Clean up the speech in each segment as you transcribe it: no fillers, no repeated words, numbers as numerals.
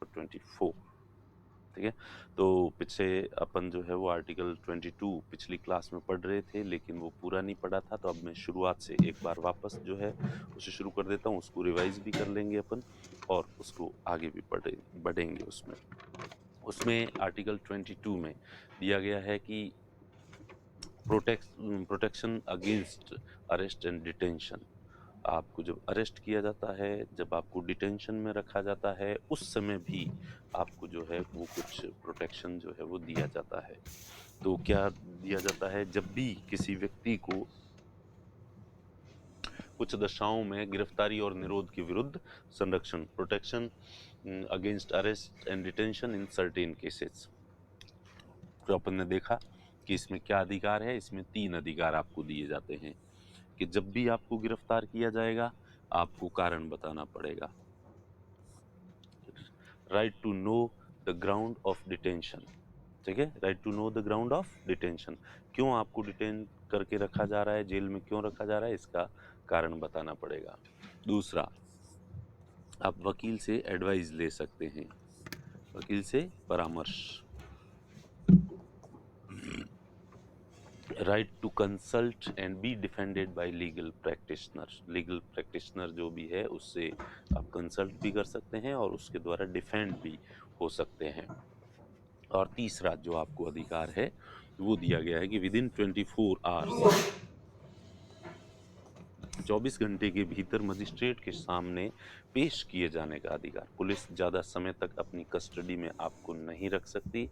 Number 24। ठीक है, तो पीछे अपन जो है वो आर्टिकल 22 पिछली क्लास में पढ़ रहे थे, लेकिन वो पूरा नहीं पढ़ा था, तो अब मैं शुरुआत से एक बार वापस जो है उसे शुरू कर देता हूँ। उसको रिवाइज भी कर लेंगे अपन और उसको आगे भी बढ़ेंगे। उसमें आर्टिकल 22 में दिया गया है कि protection against arrest and detention. आपको जब अरेस्ट किया जाता है, जब आपको डिटेंशन में रखा जाता है, उस समय भी आपको जो है वो कुछ प्रोटेक्शन जो है वो दिया जाता है। तो क्या दिया जाता है? जब भी किसी व्यक्ति को कुछ दशाओं में गिरफ्तारी और निरोध के विरुद्ध संरक्षण, protection against arrest and detention in certain cases. तो अपन ने देखा कि इसमें क्या अधिकार है। इसमें 3 अधिकार आपको दिए जाते हैं कि जब भी आपको गिरफ्तार किया जाएगा, आपको कारण बताना पड़ेगा। Right to know the ground of detention. ठीक है, right to know the ground of detention. क्यों आपको डिटेन करके रखा जा रहा है, जेल में क्यों रखा जा रहा है, इसका कारण बताना पड़ेगा। दूसरा, आप वकील से एडवाइस ले सकते हैं, वकील से परामर्श। Right to consult and be defended by legal practitioner. Legal practitioner जो भी है उससे आप कंसल्ट भी कर सकते हैं और उसके द्वारा डिफेंड भी हो सकते हैं। और तीसरा जो आपको अधिकार है वो दिया गया है कि विद इन 24 आवर्स, 24 घंटे के भीतर मजिस्ट्रेट के सामने पेश किए जाने का अधिकार। पुलिस ज्यादा समय तक अपनी कस्टडी में आपको नहीं रख सकती।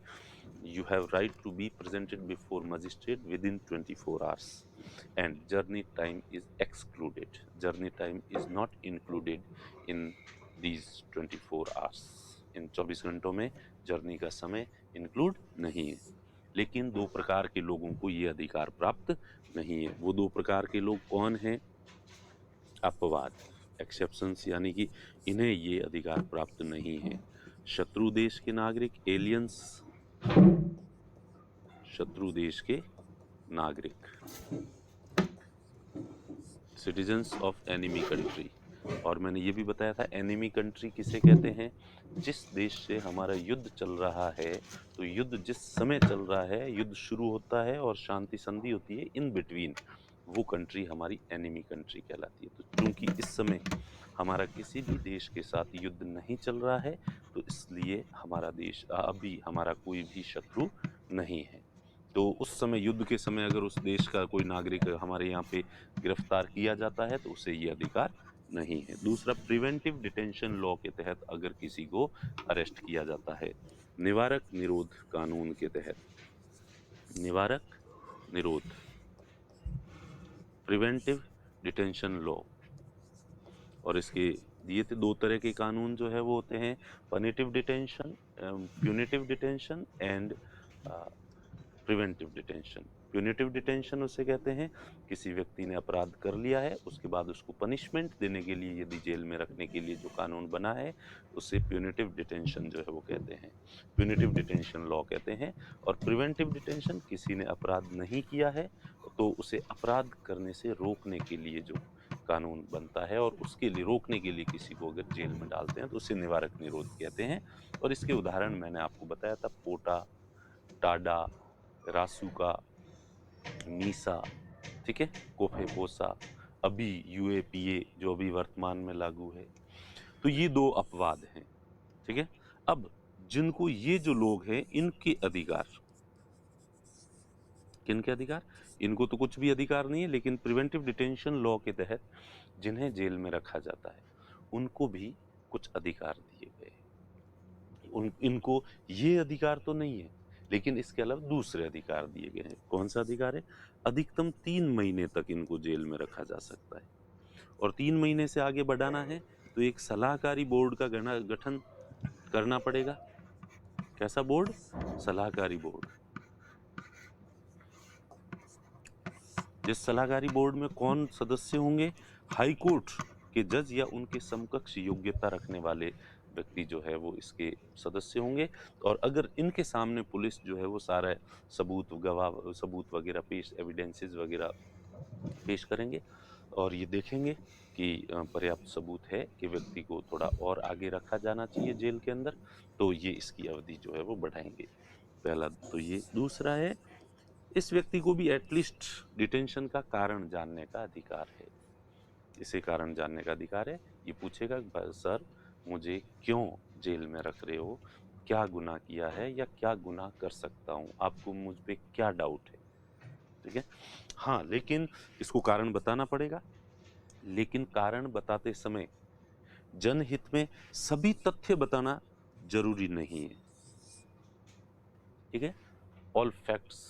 You have right to be presented before magistrate within 24 hours and journey time is excluded. Journey time is not included in these 24 hours. इन 24 घंटों में जर्नी का समय इंक्लूड नहीं है। लेकिन 2 प्रकार के लोगों को ये अधिकार प्राप्त नहीं है। वो 2 प्रकार के लोग कौन हैं? अपवाद, एक्सेप्शंस, यानी कि इन्हें ये अधिकार प्राप्त नहीं है। शत्रु देश के नागरिक, एलियंस, शत्रु देश के नागरिक, सिटीजन्स ऑफ एनिमी कंट्री। और मैंने ये भी बताया था एनिमी कंट्री किसे कहते हैं? जिस देश से हमारा युद्ध चल रहा है, तो युद्ध जिस समय चल रहा है, युद्ध शुरू होता है और शांति संधि होती है, इन बिटवीन वो कंट्री हमारी एनिमी कंट्री कहलाती है। तो क्योंकि इस समय हमारा किसी भी देश के साथ युद्ध नहीं चल रहा है, तो इसलिए हमारा देश अभी हमारा कोई भी शत्रु नहीं है। तो उस समय, युद्ध के समय, अगर उस देश का कोई नागरिक हमारे यहाँ पे गिरफ्तार किया जाता है तो उसे ये अधिकार नहीं है। दूसरा, प्रिवेंटिव डिटेंशन लॉ के तहत अगर किसी को अरेस्ट किया जाता है, निवारक निरोध कानून के तहत, निवारक निरोध, प्रिवेंटिव डिटेंशन लॉ। और इसके दिए थे 2 तरह के कानून जो है वो होते हैं, punitive detention, punitive detention and preventive detention. Punitive detention उसे कहते हैं किसी व्यक्ति ने अपराध कर लिया है, उसके बाद उसको पनिशमेंट देने के लिए यदि जेल में रखने के लिए जो कानून बना है, उसे प्यूनिटिव डिटेंशन जो है वो कहते हैं, प्यूनिटिव डिटेंशन लॉ कहते हैं। और प्रिवेंटिव डिटेंशन, किसी ने अपराध नहीं किया है तो उसे अपराध करने से रोकने के लिए जो कानून बनता है, और उसके लिए रोकने के लिए किसी को अगर जेल में डालते हैं तो उसे निवारक निरोध कहते हैं। और इसके उदाहरण मैंने आपको बताया था, पोटा, टाडा, रासुका, मीसा, ठीक है, कोफेपोसा, अभी यूएपीए जो अभी वर्तमान में लागू है। तो ये 2 अपवाद हैं। ठीक है, अब जिनको ये जो लोग हैं, इनके अधिकार, किनके अधिकार? इनको तो कुछ भी अधिकार नहीं है, लेकिन प्रिवेंटिव डिटेंशन लॉ के तहत जिन्हें जेल में रखा जाता है उनको भी कुछ अधिकार दिए गए। इनको ये अधिकार तो नहीं है, लेकिन इसके अलावा दूसरे अधिकार दिए गए हैं। कौन सा अधिकार है? अधिकतम 3 महीने तक इनको जेल में रखा जा सकता है, और 3 महीने से आगे बढ़ाना है तो एक सलाहकारी बोर्ड का गठन करना पड़ेगा। कैसा बोर्ड? सलाहकारी बोर्ड। जिस सलाहकारी बोर्ड में कौन सदस्य होंगे? हाई कोर्ट के जज या उनके समकक्ष योग्यता रखने वाले व्यक्ति जो है वो इसके सदस्य होंगे। और अगर इनके सामने पुलिस जो है वो सारा सबूत, गवाह सबूत वगैरह पेश, एविडेंसेस वगैरह पेश करेंगे, और ये देखेंगे कि पर्याप्त सबूत है कि व्यक्ति को थोड़ा और आगे रखा जाना चाहिए जेल के अंदर, तो ये इसकी अवधि जो है वो बढ़ाएंगे। पहला तो ये। दूसरा है, इस व्यक्ति को भी एटलीस्ट डिटेंशन का कारण जानने का अधिकार है। इसे कारण जानने का अधिकार है। ये पूछेगा सर मुझे क्यों जेल में रख रहे हो, क्या गुनाह किया है या क्या गुनाह कर सकता हूँ, आपको मुझ पे क्या डाउट है। ठीक है, हाँ, लेकिन इसको कारण बताना पड़ेगा। लेकिन कारण बताते समय जनहित में सभी तथ्य बताना जरूरी नहीं है। ठीक है, all facts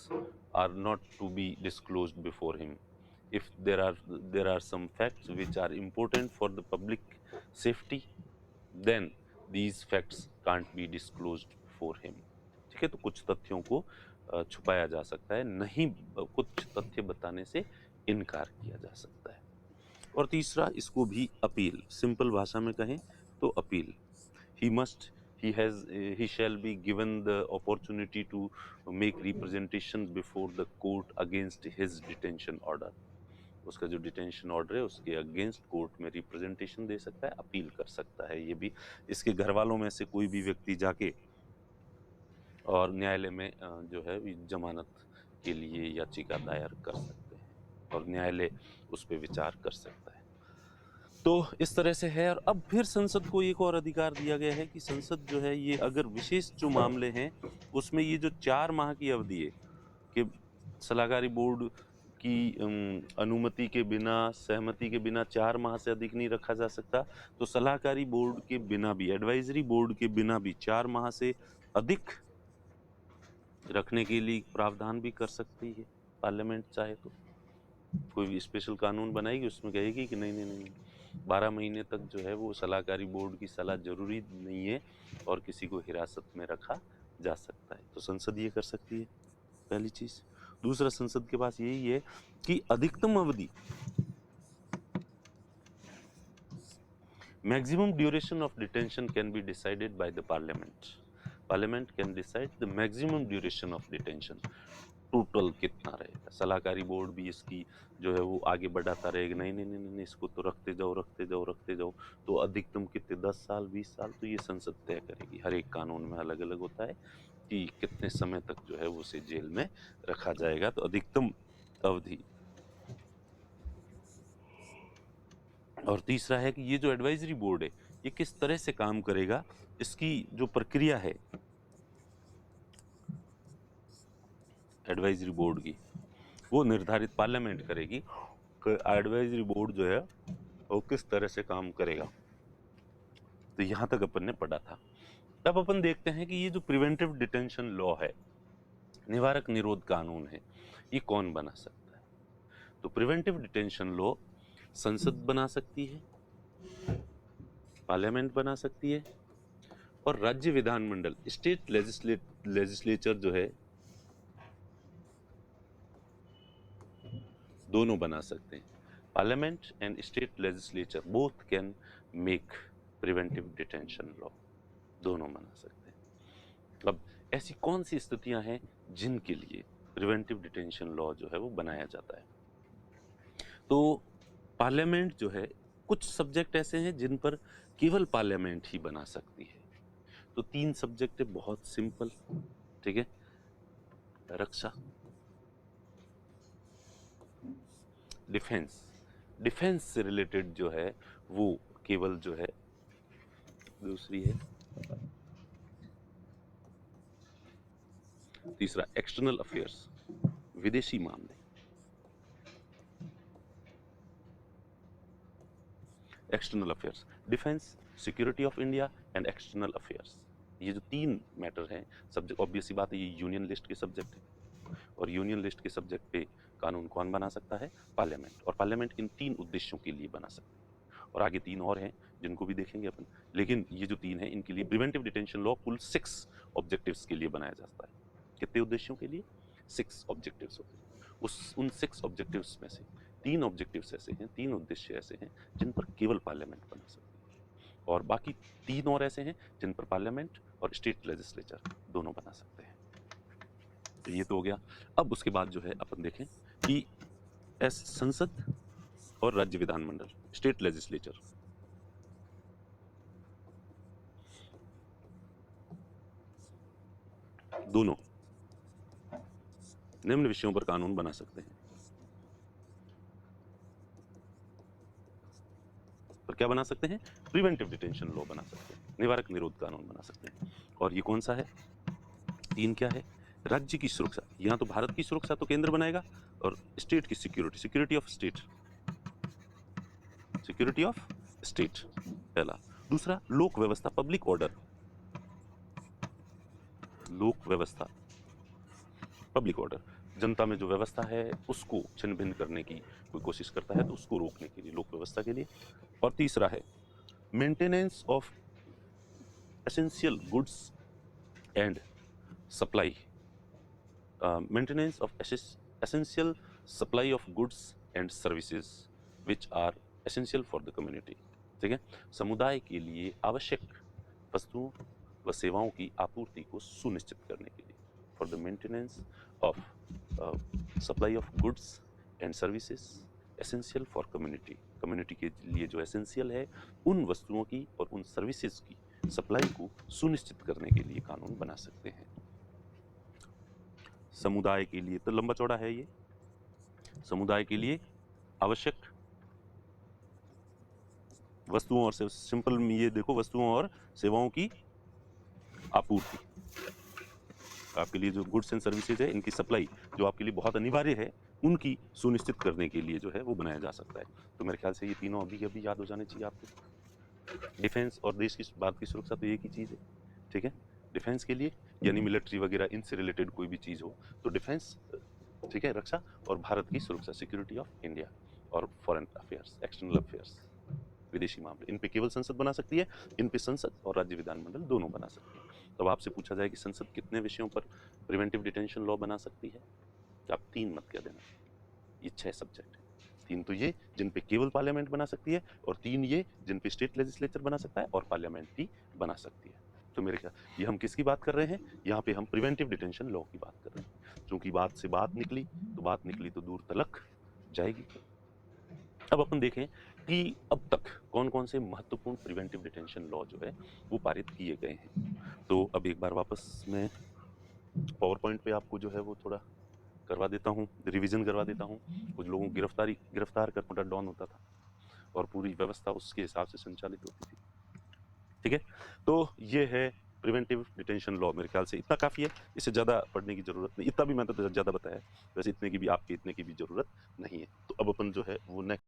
are not to be disclosed before him. If there are some facts which are important for the public safety, then these facts can't be disclosed before him. ठीक है, तो कुछ तथ्यों को छुपाया जा सकता है, नहीं कुछ तथ्य बताने से इनकार किया जा सकता है। और तीसरा, इसको भी अपील, सिंपल भाषा में कहें तो appeal. he shall be given the opportunity to make representation before the court against his detention order. उसका जो डिटेंशन ऑर्डर है उसके अगेंस्ट कोर्ट में रिप्रेजेंटेशन दे सकता है, अपील कर सकता है। ये भी इसके घर वालों में से कोई भी व्यक्ति जाके और न्यायालय में जो है जमानत के लिए याचिका दायर कर सकते हैं और न्यायालय उस पर विचार कर सकता है। तो इस तरह से है। और अब फिर संसद को एक और अधिकार दिया गया है कि संसद जो है ये अगर विशेष जो मामले हैं उसमें ये जो 4 माह की अवधि है कि सलाहकारी बोर्ड की अनुमति के बिना, सहमति के बिना 4 माह से अधिक नहीं रखा जा सकता, तो सलाहकारी बोर्ड के बिना भी, एडवाइजरी बोर्ड के बिना भी 4 माह से अधिक रखने के लिए प्रावधान भी कर सकती है पार्लियामेंट चाहे तो। कोई भी स्पेशल कानून बनाएगी उसमें कहेगी कि नहीं नहीं नहीं 12 महीने तक जो है वो सलाहकारी बोर्ड की सलाह जरूरी नहीं है और किसी को हिरासत में रखा जा सकता है, तो संसद ये कर सकती है, पहली चीज। दूसरा, संसद के पास यही है कि अधिकतम अवधि, maximum duration of detention can be decided by the parliament. Parliament can decide the maximum duration of detention, total कितना रहेगा। सलाहकारी बोर्ड भी इसकी जो है वो आगे बढ़ाता रहेगा, नहीं नहीं नहीं नहीं इसको तो रखते जाओ रखते जाओ रखते जाओ, तो अधिकतम कितने, 10 साल 20 साल, तो ये संसद तय करेगी। हर एक कानून में अलग अलग होता है कि कितने समय तक जो है वो उसे जेल में रखा जाएगा, तो अधिकतम अवधि। और तीसरा है कि ये जो एडवाइजरी बोर्ड है ये किस तरह से काम करेगा, इसकी जो प्रक्रिया है एडवाइजरी बोर्ड की वो निर्धारित पार्लियामेंट करेगी कि एडवाइजरी बोर्ड जो है वो किस तरह से काम करेगा। तो यहां तक अपन ने पढ़ा था। अब अपन देखते हैं कि ये जो प्रिवेंटिव डिटेंशन लॉ है, निवारक निरोध कानून है, ये कौन बना सकता है। तो प्रिवेंटिव डिटेंशन लॉ संसद बना सकती है, पार्लियामेंट बना सकती है, और राज्य विधानमंडल, स्टेट लेजिस्लेचर जो है, दोनों बना सकते हैं। Parliament and state legislature both can make preventive detention law, दोनों बना सकते हैं। अब ऐसी कौन सी स्थितियां हैं जिनके लिए प्रिवेंटिव डिटेंशन लॉ जो है वो बनाया जाता है। तो पार्लियामेंट जो है, कुछ सब्जेक्ट ऐसे हैं जिन पर केवल पार्लियामेंट ही बना सकती है। तो 3 सब्जेक्ट है, बहुत सिंपल। ठीक है, रक्षा, डिफेंस। डिफेंस से रिलेटेड जो है वो केवल जो है, दूसरी है, तीसरा एक्सटर्नल अफेयर्स, विदेशी मामले। External affairs, defence, security of India and external affairs, ये जो 3 मैटर हैं सब्जेक्ट, ऑब्वियस सी बात है ये यूनियन लिस्ट के सब्जेक्ट है, और यूनियन लिस्ट के सब्जेक्ट पे कानून कौन बना सकता है, पार्लियामेंट। और पार्लियामेंट इन 3 उद्देश्यों के लिए बना सकती है, और आगे 3 और हैं जिनको भी देखेंगे अपन, लेकिन ये जो 3 हैं इनके लिए प्रिवेंटिव डिटेंशन लॉ कुल 6 ऑब्जेक्टिव्स के लिए बनाया जाता है। कितने उद्देश्यों के लिए, 6 ऑब्जेक्टिव्स होते हैं। उन 6 ऑब्जेक्टिव्स में से 3 ऑब्जेक्टिव्स ऐसे हैं, 3 उद्देश्य ऐसे हैं जिन पर केवल पार्लियामेंट बना सकती है, और बाकी 3 और ऐसे हैं जिन पर पार्लियामेंट और स्टेट लेजिस्लेचर दोनों बना सकते हैं। तो ये तो हो गया। अब उसके बाद जो है अपन देखें कि संसद और राज्य विधानमंडल, स्टेट लेजिस्लेचर। दोनों निम्न विषयों पर कानून बना सकते हैं। पर क्या बना सकते हैं? प्रिवेंटिव डिटेंशन लॉ बना सकते हैं, निवारक निरोध कानून बना सकते हैं। और ये कौन सा है? 3 क्या है? राज्य की सुरक्षा, यहाँ तो भारत की सुरक्षा तो केंद्र बनाएगा, और स्टेट की security, security of state, security of state पहला। दूसरा, लोक व्यवस्था, पब्लिक ऑर्डर, लोक व्यवस्था, पब्लिक ऑर्डर, जनता में जो व्यवस्था है उसको छिन्न भिन्न करने की कोई कोशिश करता है तो उसको रोकने के लिए, लोक व्यवस्था के लिए। और तीसरा है maintenance of essential goods and supply, maintenance of essential supply of goods and services which are essential for the community। ठीक है, समुदाय के लिए आवश्यक वस्तुओं व सेवाओं की आपूर्ति को सुनिश्चित करने के लिए, for the maintenance of supply of goods and services essential for community, community के लिए जो एसेंशियल है उन वस्तुओं की और उन सर्विसेज की सप्लाई को सुनिश्चित करने के लिए कानून बना सकते हैं। समुदाय के लिए तो लंबा चौड़ा है ये, समुदाय के लिए आवश्यक वस्तुओं और सिंपल में ये देखो, वस्तुओं और सेवाओं की आपूर्ति, आपके लिए जो गुड्स एंड सर्विसेज है इनकी सप्लाई जो आपके लिए बहुत अनिवार्य है उनकी सुनिश्चित करने के लिए जो है वो बनाया जा सकता है। तो मेरे ख्याल से ये तीनों अभी अभी याद हो जाने चाहिए आपको। डिफेंस और देश की भारत की सुरक्षा तो एक ही चीज़ है, ठीक है। डिफेंस के लिए यानी मिलिट्री वगैरह इनसे रिलेटेड कोई भी चीज़ हो तो डिफेंस, ठीक है, रक्षा, और भारत की सुरक्षा, सिक्योरिटी ऑफ इंडिया, और फॉरेन अफेयर्स, एक्सटर्नल अफेयर्स, विदेशी मामले, इन पे केवल संसद बना सकती है, इन पे संसद और राज्य विधानमंडल दोनों बना सकते हैं। तो आपसे पूछा जाए कि संसद कितने विषयों पर प्रिवेंटिव डिटेंशन लॉ बना सकती है, तो आप 3 मत कह देना, ये 6 सब्जेक्ट है। 3 तो ये जिन पे केवल पार्लियामेंट बना सकती है, और 3 ये जिन पे स्टेट लेजिस्लेचर बना सकता है और पार्लियामेंट भी बना सकती है। तो मेरे ख्याल ये हम किसकी बात कर रहे हैं? यहाँ पे हम प्रिवेंटिव डिटेंशन लॉ की बात कर रहे हैं। क्योंकि बात से बात निकली तो बात निकली तो दूर तलक जाएगी। अब अपन देखें कि अब तक कौन कौन से महत्वपूर्ण प्रिवेंटिव डिटेंशन लॉ जो है वो पारित किए गए हैं। तो अब एक बार वापस मैं पावर पॉइंट पे आपको जो है वो थोड़ा करवा देता हूँ, रिवीजन करवा देता हूँ। कुछ लोगों को गिरफ्तार कर मोटा डॉन होता था और पूरी व्यवस्था उसके हिसाब से संचालित होती थी, ठीक है। तो ये है प्रिवेंटिव डिटेंशन लॉ। मेरे ख्याल से इतना काफ़ी है, इससे ज़्यादा पढ़ने की ज़रूरत नहीं, इतना भी मैंने तो ज़्यादा बताया, वैसे इतने की भी आपके इतने की भी ज़रूरत नहीं है। तो अब अपन जो है वो नेक्स्ट